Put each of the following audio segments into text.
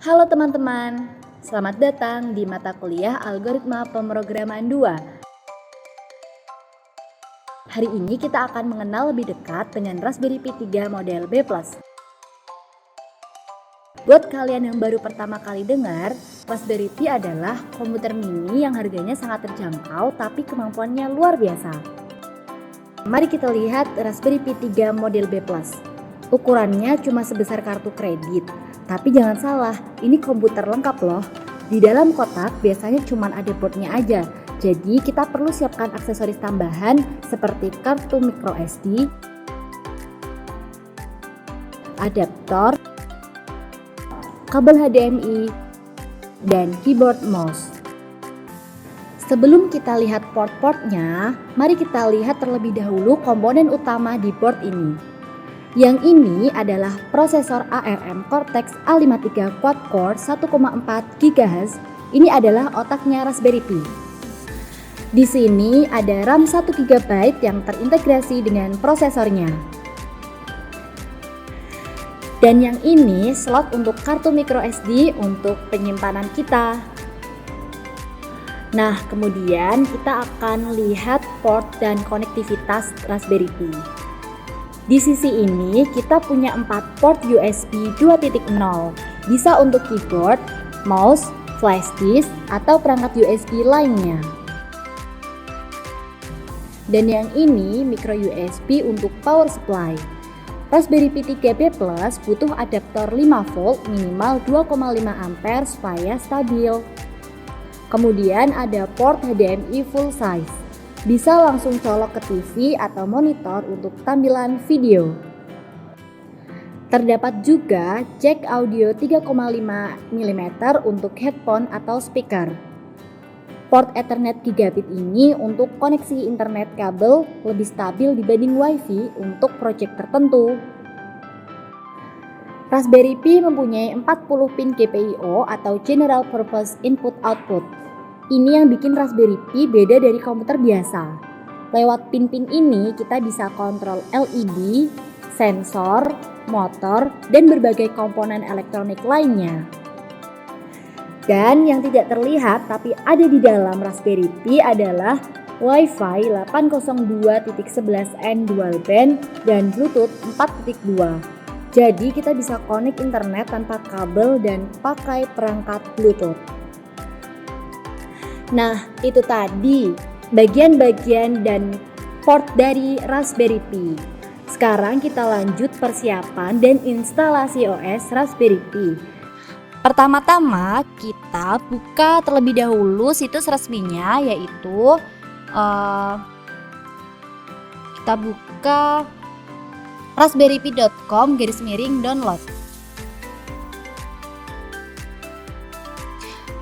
Halo teman-teman, selamat datang di mata kuliah Algoritma Pemrograman 2. Hari ini kita akan mengenal lebih dekat dengan Raspberry Pi 3 model B+. Buat kalian yang baru pertama kali dengar, Raspberry Pi adalah komputer mini yang harganya sangat terjangkau tapi kemampuannya luar biasa. Mari kita lihat Raspberry Pi 3 model B+. Ukurannya cuma sebesar kartu kredit, tapi jangan salah, ini komputer lengkap loh. Di dalam kotak biasanya cuma ada boardnya aja, jadi kita perlu siapkan aksesoris tambahan seperti kartu microSD, adaptor, kabel HDMI, dan keyboard mouse. Sebelum kita lihat port-portnya, mari kita lihat terlebih dahulu komponen utama di board ini. Yang ini adalah prosesor ARM Cortex A53 quad-core 1,4 GHz. Ini adalah otaknya Raspberry Pi. Di sini ada RAM 1 GB yang terintegrasi dengan prosesornya. Dan yang ini slot untuk kartu microSD untuk penyimpanan kita. Nah, kemudian kita akan lihat port dan konektivitas Raspberry Pi. Di sisi ini kita punya 4 port USB 2.0, bisa untuk keyboard, mouse, flash disk, atau perangkat USB lainnya. Dan yang ini micro USB untuk power supply. Raspberry Pi 3B Plus butuh adaptor 5V minimal 2,5 ampere supaya stabil. Kemudian ada port HDMI full size. Bisa langsung colok ke TV atau monitor untuk tampilan video. Terdapat juga jack audio 3,5 mm untuk headphone atau speaker. Port Ethernet gigabit ini untuk koneksi internet kabel lebih stabil dibanding WiFi untuk project tertentu. Raspberry Pi mempunyai 40 pin GPIO atau General Purpose Input Output. Ini yang bikin Raspberry Pi beda dari komputer biasa. Lewat pin-pin ini kita bisa kontrol LED, sensor, motor, dan berbagai komponen elektronik lainnya. Dan yang tidak terlihat tapi ada di dalam Raspberry Pi adalah Wi-Fi 802.11n dual band dan Bluetooth 4.2. Jadi kita bisa connect internet tanpa kabel dan pakai perangkat Bluetooth. Nah, itu tadi bagian-bagian dan port dari Raspberry Pi. Sekarang kita lanjut persiapan dan instalasi OS Raspberry Pi. Pertama-tama kita buka terlebih dahulu situs resminya, yaitu kita buka raspberrypi.com/download.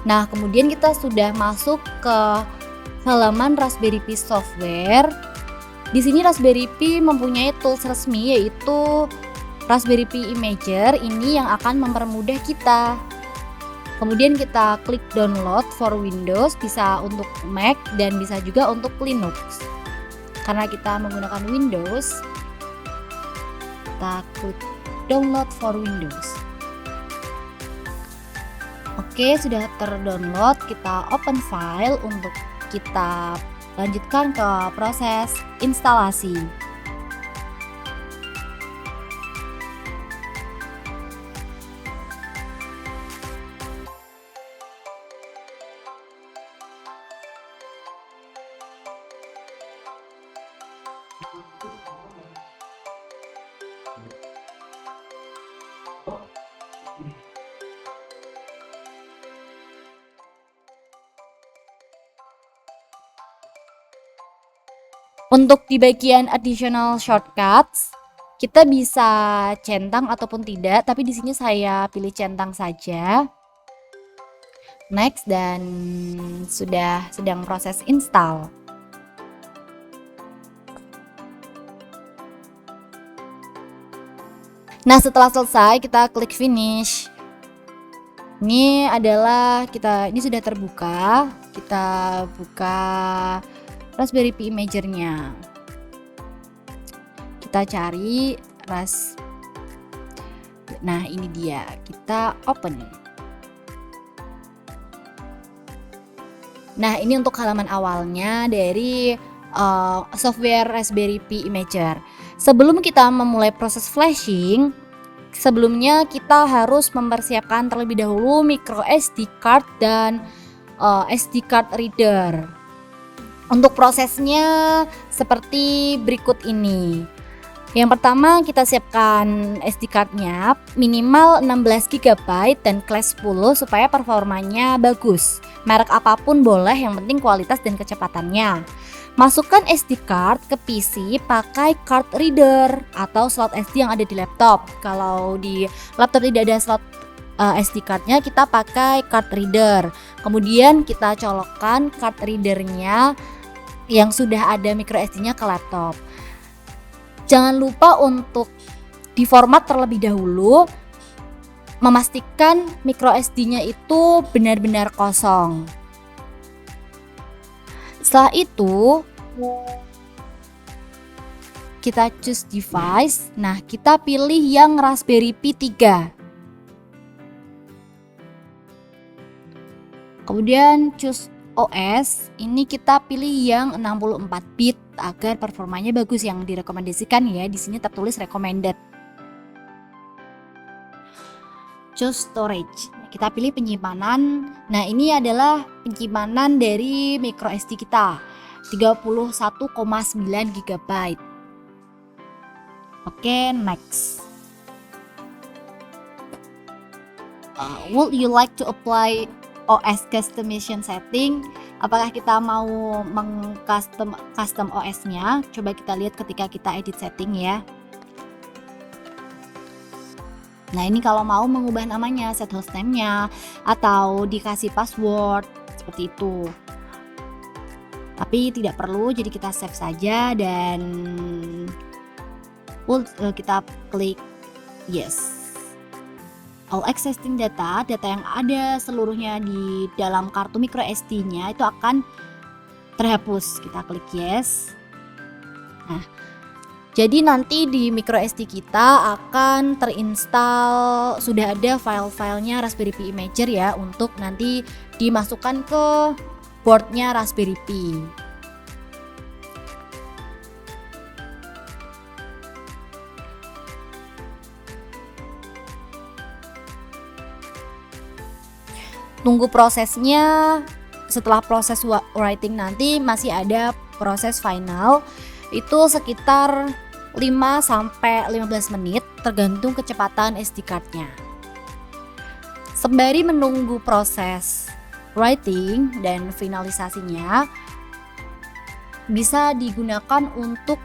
Nah, kemudian kita sudah masuk ke halaman Raspberry Pi software. Di sini Raspberry Pi mempunyai tools resmi, yaitu Raspberry Pi Imager. Ini yang akan mempermudah kita. Kemudian kita klik download for Windows, bisa untuk Mac dan bisa juga untuk Linux. Karena kita menggunakan Windows, kita klik download for Windows. Oke, sudah terdownload, kita open file untuk kita lanjutkan ke proses instalasi. Untuk di bagian additional shortcuts, kita bisa centang ataupun tidak, tapi di sini saya pilih centang saja. Next, dan sudah sedang proses install. Nah, setelah selesai kita klik finish. Ini adalah ini sudah terbuka. Kita buka Raspberry Pi Imager-nya. Kita cari Nah, ini dia. Kita open. Nah, ini untuk halaman awalnya dari software Raspberry Pi Imager. Sebelum kita memulai proses flashing, sebelumnya kita harus mempersiapkan terlebih dahulu micro SD card dan SD card reader. Untuk prosesnya seperti berikut ini. Yang pertama, kita siapkan SD card-nya minimal 16 GB dan kelas 10 supaya performanya bagus. Merek apapun boleh, yang penting kualitas dan kecepatannya. Masukkan SD card ke PC pakai card reader atau slot SD yang ada di laptop. Kalau di laptop tidak ada slot SD card-nya, kita pakai card reader. Kemudian kita colokkan card readernya yang sudah ada micro SD-nya ke laptop. Jangan lupa untuk diformat terlebih dahulu, memastikan micro SD-nya itu benar-benar kosong. Setelah itu, kita choose device. Nah, kita pilih yang Raspberry Pi 3. Kemudian choose OS, ini kita pilih yang 64 bit agar performanya bagus, yang direkomendasikan ya. Di sini tertulis recommended. Choose storage. Kita pilih penyimpanan. Nah, ini adalah penyimpanan dari micro SD kita, 31,9 GB. Oke, next. Would you like to apply OS customization setting? Apakah kita mau custom OS-nya? Coba kita lihat ketika kita edit setting ya. Nah, ini kalau mau mengubah namanya, set hostname-nya, atau dikasih password seperti itu. Tapi tidak perlu, jadi kita save saja dan kita klik yes. All existing data yang ada seluruhnya di dalam kartu micro SD-nya itu akan terhapus. Kita klik yes. Nah, jadi nanti di micro SD kita akan terinstall, sudah ada file-filenya Raspberry Pi Imager ya, untuk nanti dimasukkan ke boardnya Raspberry Pi. Tunggu prosesnya. Setelah proses writing nanti masih ada proses final, itu sekitar 5-15 menit tergantung kecepatan SD card-nya. Sembari menunggu proses writing dan finalisasinya, bisa digunakan untuk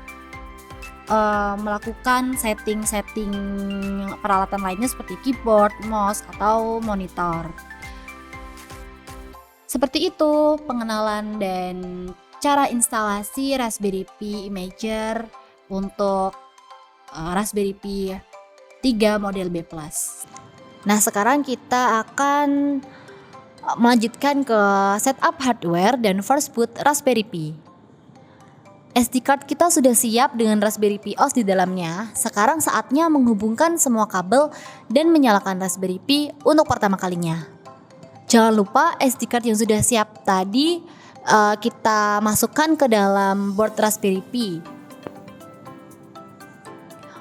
melakukan setting-setting peralatan lainnya seperti keyboard, mouse, atau monitor. Seperti itu pengenalan dan cara instalasi Raspberry Pi Imager untuk Raspberry Pi 3 model B+. Nah, sekarang kita akan melanjutkan ke setup hardware dan first boot Raspberry Pi. SD card kita sudah siap dengan Raspberry Pi OS di dalamnya. Sekarang saatnya menghubungkan semua kabel dan menyalakan Raspberry Pi untuk pertama kalinya. Jangan lupa SD card yang sudah siap tadi kita masukkan ke dalam board Raspberry Pi.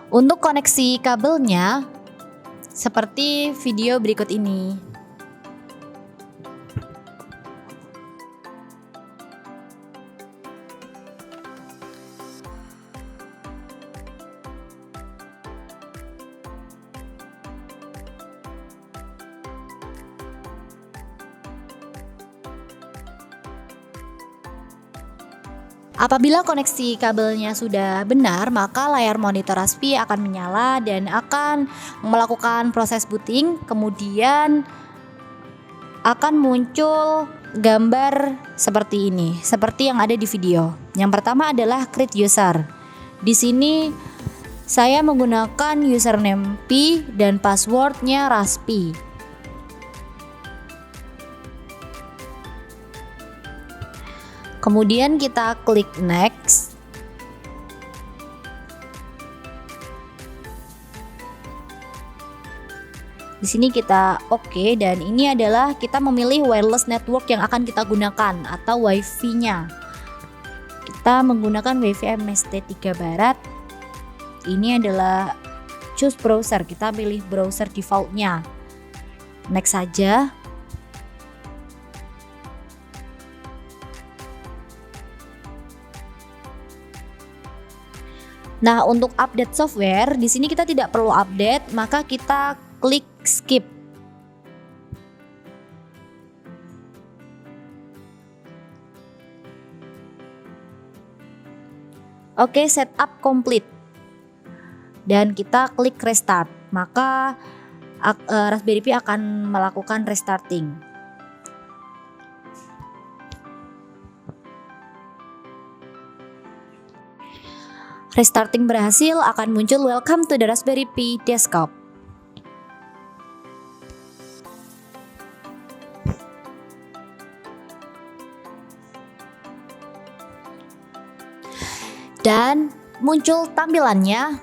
Untuk koneksi kabelnya seperti video berikut ini. Apabila koneksi kabelnya sudah benar, maka layar monitor Raspi akan menyala dan akan melakukan proses booting. Kemudian akan muncul gambar seperti ini, seperti yang ada di video. Yang pertama adalah create user. Di sini saya menggunakan username Pi dan passwordnya Raspi. Kemudian kita klik next. Di sini kita oke, dan ini adalah kita memilih wireless network yang akan kita gunakan atau WiFi-nya. Kita menggunakan WiFi MST3 Barat. Ini adalah choose browser, kita pilih browser defaultnya. Next saja. Nah, untuk update software, di sini kita tidak perlu update, maka kita klik skip. Oke, setup complete. Dan kita klik restart, maka Raspberry Pi akan melakukan restarting. Restarting berhasil, akan muncul welcome to the Raspberry Pi desktop. Dan muncul tampilannya.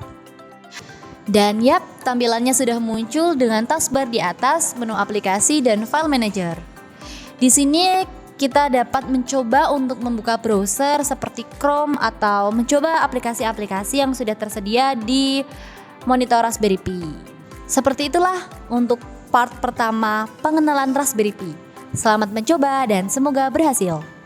Dan yap, tampilannya sudah muncul dengan taskbar di atas, menu aplikasi dan file manager. Di sini kita dapat mencoba untuk membuka browser seperti Chrome atau mencoba aplikasi-aplikasi yang sudah tersedia di monitor Raspberry Pi. Seperti itulah untuk part pertama pengenalan Raspberry Pi. Selamat mencoba dan semoga berhasil.